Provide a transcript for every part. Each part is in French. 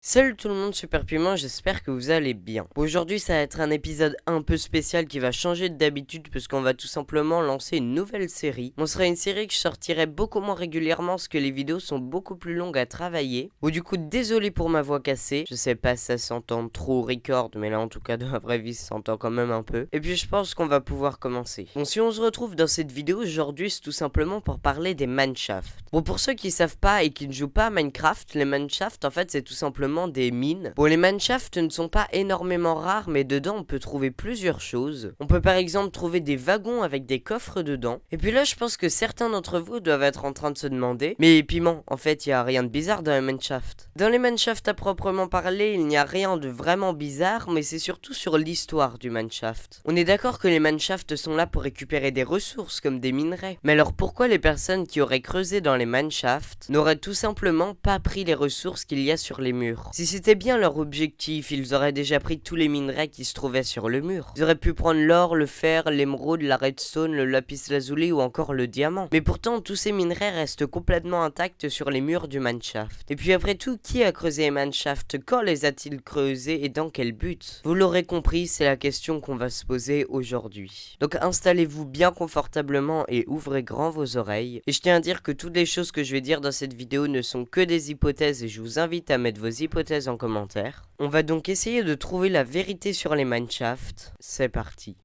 Salut tout le monde, Super Piment, j'espère que vous allez bien. Aujourd'hui ça va être un épisode un peu spécial qui va changer d'habitude puisqu'on va tout simplement lancer une nouvelle série. On sera une série que je sortirai beaucoup moins régulièrement parce que les vidéos sont beaucoup plus longues à travailler. Ou du coup désolé pour ma voix cassée, je sais pas si ça s'entend trop au record mais là en tout cas dans la vraie vie ça s'entend quand même un peu. Et puis je pense qu'on va pouvoir commencer. Bon, si on se retrouve dans cette vidéo aujourd'hui c'est tout simplement pour parler des mineshaft. Bon, pour ceux qui savent pas et qui ne jouent pas à Minecraft, les mineshaft en fait c'est tout simplement des mines. Bon, les mineshaft ne sont pas énormément rares, mais dedans on peut trouver plusieurs choses. On peut par exemple trouver des wagons avec des coffres dedans. Et puis là, je pense que certains d'entre vous doivent être en train de se demander, mais Piment, en fait, il y a rien de bizarre dans les mineshaft. Dans les mineshaft à proprement parler, il n'y a rien de vraiment bizarre, mais c'est surtout sur l'histoire du mineshaft. On est d'accord que les mineshaft sont là pour récupérer des ressources comme des minerais. Mais alors pourquoi les personnes qui auraient creusé dans les mineshaft n'auraient tout simplement pas pris les ressources qu'il y a sur les murs? Si c'était bien leur objectif, ils auraient déjà pris tous les minerais qui se trouvaient sur le mur. Ils auraient pu prendre l'or, le fer, l'émeraude, la redstone, le lapis lazuli ou encore le diamant. Mais pourtant, tous ces minerais restent complètement intacts sur les murs du mineshaft. Et puis après tout, qui a creusé les mineshaft? Quand les a-t-il creusés et dans quel but? Vous l'aurez compris, c'est la question qu'on va se poser aujourd'hui. Donc installez-vous bien confortablement et ouvrez grand vos oreilles. Et je tiens à dire que toutes les choses que je vais dire dans cette vidéo ne sont que des hypothèses et je vous invite à mettre vos hypothèses en commentaire. On va donc essayer de trouver la vérité sur les mineshaft. C'est parti.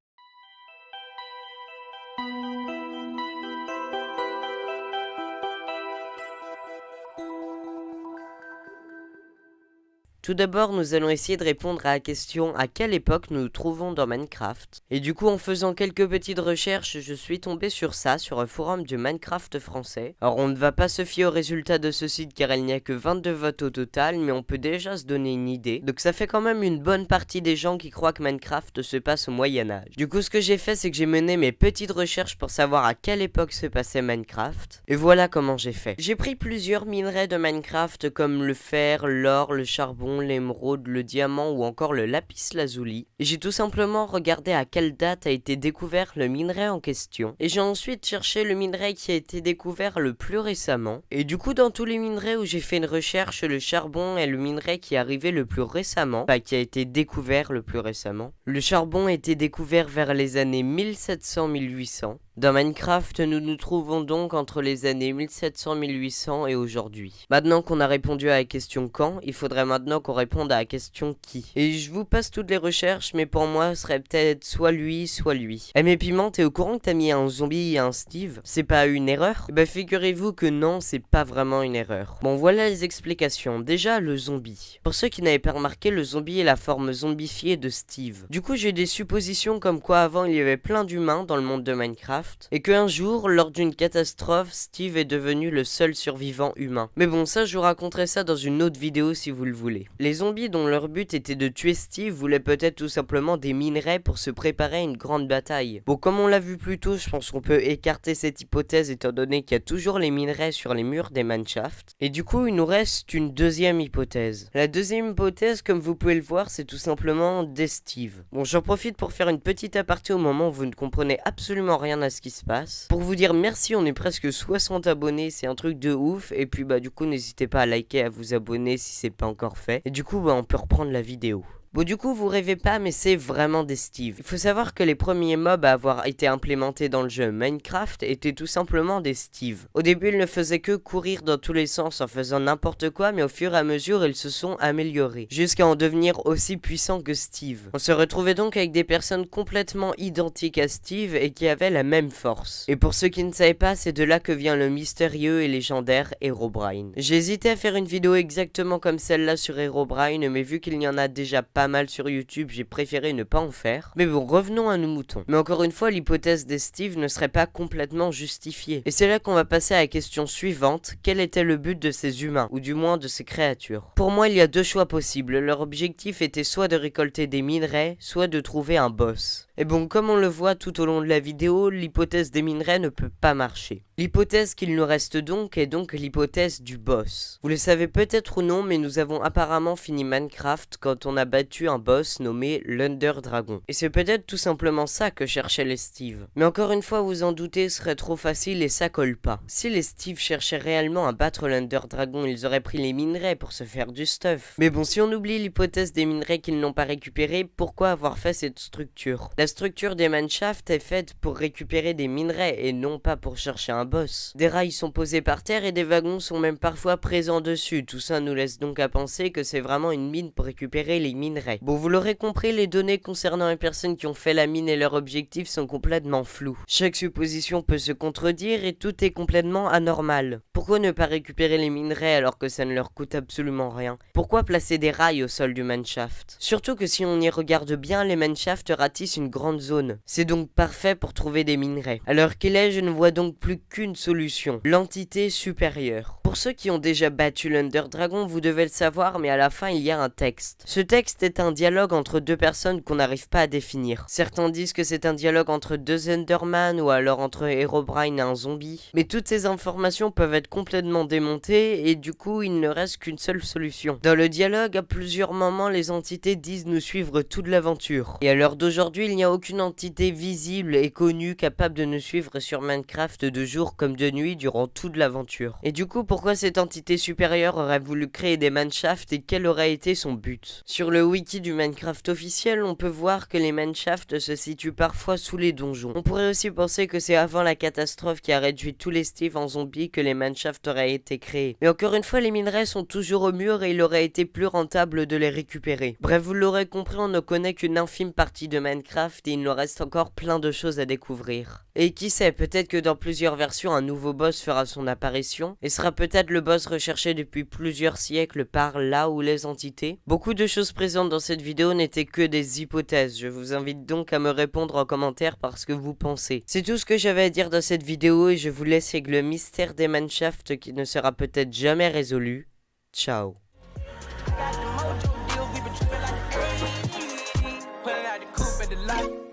Tout d'abord, nous allons essayer de répondre à la question à quelle époque nous nous trouvons dans Minecraft. Et du coup, en faisant quelques petites recherches, je suis tombé sur ça, sur un forum du Minecraft français. Alors, on ne va pas se fier aux résultats de ce site car il n'y a que 22 votes au total, mais on peut déjà se donner une idée. Donc ça fait quand même une bonne partie des gens qui croient que Minecraft se passe au Moyen-Âge. Du coup, ce que j'ai fait, c'est que j'ai mené mes petites recherches pour savoir à quelle époque se passait Minecraft. Et voilà comment j'ai fait. J'ai pris plusieurs minerais de Minecraft comme le fer, l'or, le charbon, l'émeraude, le diamant ou encore le lapis lazuli. Et j'ai tout simplement regardé à quelle date a été découvert le minerai en question. Et j'ai ensuite cherché le minerai qui a été découvert le plus récemment. Et du coup, dans tous les minerais où j'ai fait une recherche, le charbon est le minerai qui est arrivé le plus récemment, qui a été découvert le plus récemment. Le charbon a été découvert vers les années 1700-1800. Dans Minecraft, nous nous trouvons donc entre les années 1700-1800 et aujourd'hui. Maintenant qu'on a répondu à la question quand, il faudrait maintenant qu'on réponde à la question qui. Et je vous passe toutes les recherches, mais pour moi, ce serait peut-être soit lui, soit lui. Eh mais Piment, t'es au courant que t'as mis un zombie et un Steve? C'est pas une erreur? Bah figurez-vous que non, c'est pas vraiment une erreur. Bon, voilà les explications. Déjà, le zombie. Pour ceux qui n'avaient pas remarqué, le zombie est la forme zombifiée de Steve. Du coup, j'ai des suppositions comme quoi avant il y avait plein d'humains dans le monde de Minecraft. Et qu'un jour, lors d'une catastrophe, Steve est devenu le seul survivant humain. Mais bon, ça je vous raconterai ça dans une autre vidéo si vous le voulez. Les zombies dont leur but était de tuer Steve voulaient peut-être tout simplement des minerais pour se préparer à une grande bataille. Bon, comme on l'a vu plus tôt, je pense qu'on peut écarter cette hypothèse étant donné qu'il y a toujours les minerais sur les murs des mineshaft. Et du coup, il nous reste une deuxième hypothèse. La deuxième hypothèse, comme vous pouvez le voir, c'est tout simplement des Steve. Bon, j'en profite pour faire une petite aparté au moment où vous ne comprenez absolument rien à ce qui se passe. Pour vous dire merci, on est presque 60 abonnés, c'est un truc de ouf. Et puis du coup n'hésitez pas à liker, à vous abonner si c'est pas encore fait. Et du coup on peut reprendre la vidéo. Bon, du coup, vous rêvez pas, mais c'est vraiment des Steve. Il faut savoir que les premiers mobs à avoir été implémentés dans le jeu Minecraft étaient tout simplement des Steve. Au début, ils ne faisaient que courir dans tous les sens en faisant n'importe quoi, mais au fur et à mesure, ils se sont améliorés, jusqu'à en devenir aussi puissants que Steve. On se retrouvait donc avec des personnes complètement identiques à Steve et qui avaient la même force. Et pour ceux qui ne savaient pas, c'est de là que vient le mystérieux et légendaire Herobrine. J'ai hésité à faire une vidéo exactement comme celle-là sur Herobrine, mais vu qu'il y en a déjà pas mal sur YouTube, j'ai préféré ne pas en faire. Mais bon, revenons à nos moutons. Mais encore une fois, l'hypothèse des Steve ne serait pas complètement justifiée. Et c'est là qu'on va passer à la question suivante. Quel était le but de ces humains, ou du moins de ces créatures? Pour moi, il y a deux choix possibles. Leur objectif était soit de récolter des minerais, soit de trouver un boss. Et bon, comme on le voit tout au long de la vidéo, l'hypothèse des minerais ne peut pas marcher. L'hypothèse qu'il nous reste donc est donc l'hypothèse du boss. Vous le savez peut-être ou non, mais nous avons apparemment fini Minecraft quand on a battu un boss nommé l'Under Dragon. Et c'est peut-être tout simplement ça que cherchait les Steve. Mais encore une fois, vous en doutez, ce serait trop facile et ça colle pas. Si les Steve cherchaient réellement à battre l'Under Dragon, ils auraient pris les minerais pour se faire du stuff. Mais bon, si on oublie l'hypothèse des minerais qu'ils n'ont pas récupérés, pourquoi avoir fait cette structure? La structure des Mineshaft est faite pour récupérer des minerais et non pas pour chercher un boss. Des rails sont posés par terre et des wagons sont même parfois présents dessus. Tout ça nous laisse donc à penser que c'est vraiment une mine pour récupérer les minerais. Bon, vous l'aurez compris, les données concernant les personnes qui ont fait la mine et leur objectif sont complètement floues. Chaque supposition peut se contredire et tout est complètement anormal. Pourquoi ne pas récupérer les minerais alors que ça ne leur coûte absolument rien? Pourquoi placer des rails au sol du mineshaft? Surtout que si on y regarde bien, les mineshaft ratissent une grande zone. C'est donc parfait pour trouver des minerais. À l'heure qu'il est, je ne vois donc plus qu'une solution, l'entité supérieure. Pour ceux qui ont déjà battu l'Under Dragon, vous devez le savoir, mais à la fin il y a un texte. Ce texte est un dialogue entre deux personnes qu'on n'arrive pas à définir. Certains disent que c'est un dialogue entre deux Enderman ou alors entre Herobrine et un zombie. Mais toutes ces informations peuvent être complètement démontées et du coup il ne reste qu'une seule solution. Dans le dialogue, à plusieurs moments les entités disent nous suivre toute l'aventure. Et à l'heure d'aujourd'hui, il n'y a aucune entité visible et connue capable de nous suivre sur Minecraft de jour comme de nuit durant toute l'aventure. Et du coup, pourquoi cette entité supérieure aurait voulu créer des Mineshaft et quel aurait été son but? Sur le wiki du Minecraft officiel, on peut voir que les Mineshaft se situent parfois sous les donjons. On pourrait aussi penser que c'est avant la catastrophe qui a réduit tous les Steve en zombies que les Mineshaft auraient été créés. Mais encore une fois, les minerais sont toujours au mur et il aurait été plus rentable de les récupérer. Bref, vous l'aurez compris, on ne connaît qu'une infime partie de Minecraft et il nous reste encore plein de choses à découvrir. Et qui sait, peut-être que dans plusieurs versions, un nouveau boss fera son apparition et sera peut-être le boss recherché depuis plusieurs siècles par là ou les entités. Beaucoup de choses présentes dans cette vidéo n'étaient que des hypothèses. Je vous invite donc à me répondre en commentaire par ce que vous pensez. C'est tout ce que j'avais à dire dans cette vidéo et je vous laisse avec le mystère des Mineshaft qui ne sera peut-être jamais résolu. Ciao. Pulling out the coupe at the lot.